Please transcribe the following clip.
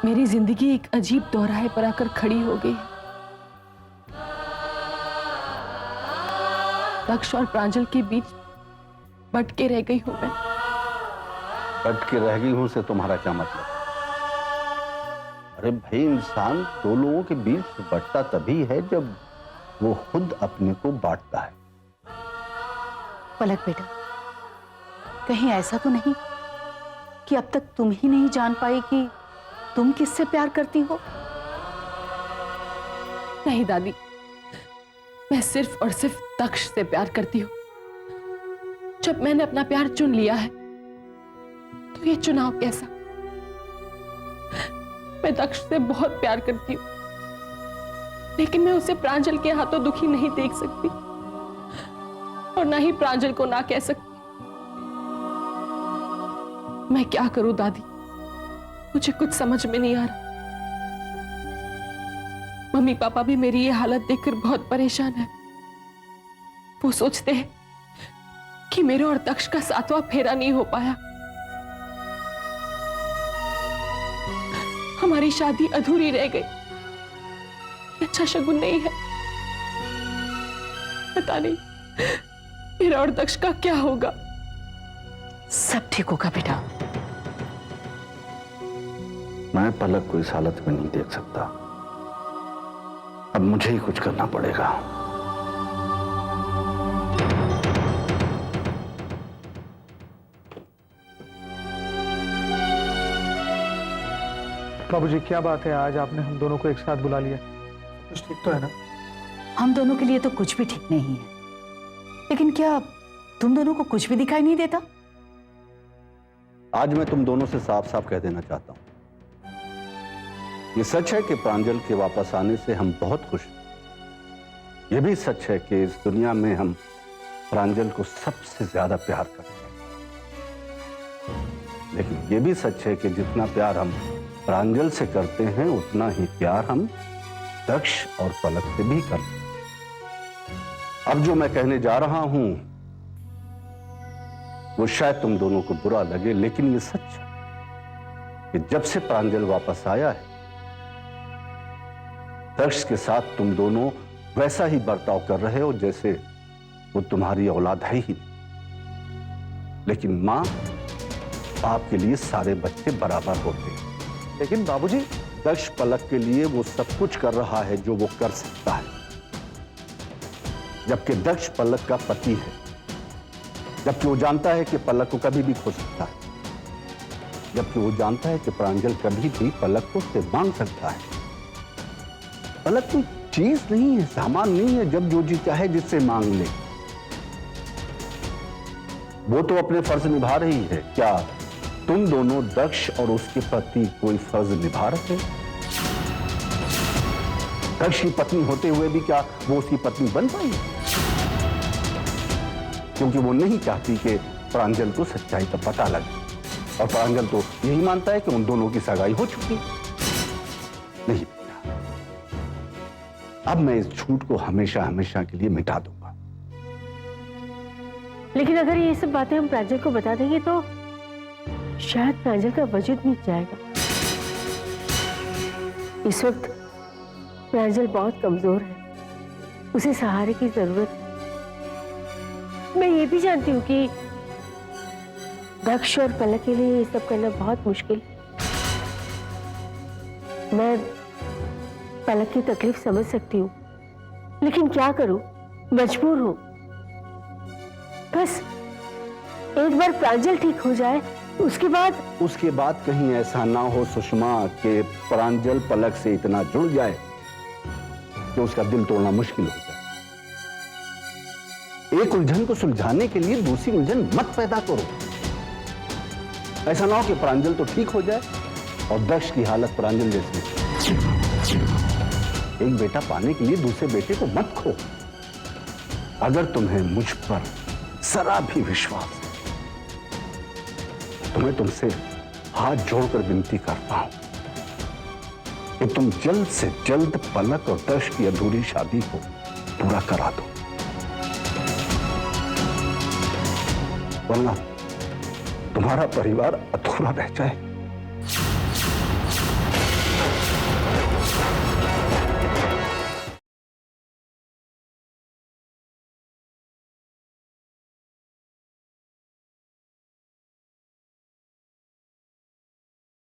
मेरी जिंदगी एक अजीब दोराहे पर आकर खड़ी हो गई। दक्ष और प्रांजल के बीच बटके रह गई हूं मैं। बटके रह गई हूं से तुम्हारा क्या मतलब? अरे भाई, इंसान दो लोगों के बीच बटता तभी है जब वो खुद अपने को बांटता है। पलक बेटा, कहीं ऐसा तो नहीं कि अब तक तुम ही नहीं जान पाई कि तुम किससे प्यार करती हो? नहीं दादी, मैं सिर्फ और सिर्फ दक्ष से प्यार करती हूँ। जब मैंने अपना प्यार चुन लिया है तो ये चुनाव कैसा? मैं दक्ष से बहुत प्यार करती हूँ, लेकिन मैं उसे प्रांजल के हाथों दुखी नहीं देख सकती और ना ही प्रांजल को ना कह सकती। मैं क्या करूं दादी, मुझे कुछ समझ में नहीं आ रहा। मम्मी पापा भी मेरी ये हालत देखकर बहुत परेशान है। वो सोचते हैं कि मेरे और दक्ष का 7वां फेरा नहीं हो पाया, हमारी शादी अधूरी रह गई। ये अच्छा शगुन नहीं है। पता नहीं मेरा और दक्ष का क्या होगा। सब ठीक होगा बेटा। मैं पलक को इस हालत में नहीं देख सकता। अब मुझे ही कुछ करना पड़ेगा। बाबूजी, क्या बात है, आज आपने हम दोनों को एक साथ बुला लिया? कुछ ठीक तो है ना? हम दोनों के लिए तो कुछ भी ठीक नहीं है, लेकिन क्या तुम दोनों को कुछ भी दिखाई नहीं देता? आज मैं तुम दोनों से साफ साफ कह देना चाहता हूं, ये सच है कि प्रांजल के वापस आने से हम बहुत खुश हैं। यह भी सच है कि इस दुनिया में हम प्रांजल को सबसे ज्यादा प्यार करते हैं। लेकिन यह भी सच है कि जितना प्यार हम प्रांजल से करते हैं उतना ही प्यार हम दक्ष और पलक से भी करते हैं। अब जो मैं कहने जा रहा हूं वो शायद तुम दोनों को बुरा लगे, लेकिन ये सच है कि जब से प्रांजल वापस आया है, दक्ष के साथ तुम दोनों वैसा ही बर्ताव कर रहे हो जैसे वो तुम्हारी औलाद है ही। लेकिन मां बाप के लिए सारे बच्चे बराबर होते हैं। लेकिन बाबूजी, दक्ष पलक के लिए वो सब कुछ कर रहा है जो वो कर सकता है, जबकि दक्ष पलक का पति है, जबकि वो जानता है कि पलक को कभी भी खो सकता है, जबकि वो जानता है कि प्रांजल कभी भी पलक को उससे मांग सकता है। पलक कोई चीज नहीं है, सामान नहीं है जब जो जी चाहे जिससे मांग ले। वो तो अपने फर्ज निभा रही है। क्या तुम दोनों दक्ष और उसके पति कोई फर्ज निभा रहे? दक्ष की पत्नी होते हुए भी क्या वो उसकी पत्नी बन पाई? क्योंकि वो नहीं चाहती कि प्रांजल को सच्चाई का पता लगे, और प्रांजल तो यही मानता है कि उन दोनों की सगाई हो चुकी। नहीं बेटा, अब मैं इस झूठ को हमेशा हमेशा के लिए मिटा दूंगा। लेकिन अगर ये सब बातें हम प्रांजल को बता देंगे तो शायद प्रांजल का वजूद मिट जाएगा। इस वक्त प्रांजल बहुत कमजोर है, उसे सहारे की जरूरत है। मैं ये भी जानती हूँ कि दक्ष और पलक के लिए ये सब करना बहुत मुश्किल है। मैं पलक की तकलीफ समझ सकती हूँ, लेकिन क्या करूं, मजबूर हूं। बस एक बार प्रांजल ठीक हो जाए, उसके बाद कहीं ऐसा ना हो सुषमा कि प्रांजल पलक से इतना जुड़ जाए कि उसका दिल तोड़ना मुश्किल हो जाए। एक उलझन को सुलझाने के लिए दूसरी उलझन मत पैदा करो। ऐसा ना हो कि प्रांजल तो ठीक हो जाए और दक्ष की हालत प्रांजल जैसी। एक बेटा पाने के लिए दूसरे बेटे को मत खो। अगर तुम्हें मुझ पर जरा भी विश्वास है तो मैं तुमसे हाथ जोड़कर विनती करता हूं कि तुम जल्द से जल्द पलक और दक्ष की अधूरी शादी को पूरा करा दो, वरना तुम्हारा परिवार अधूरा रह जाए।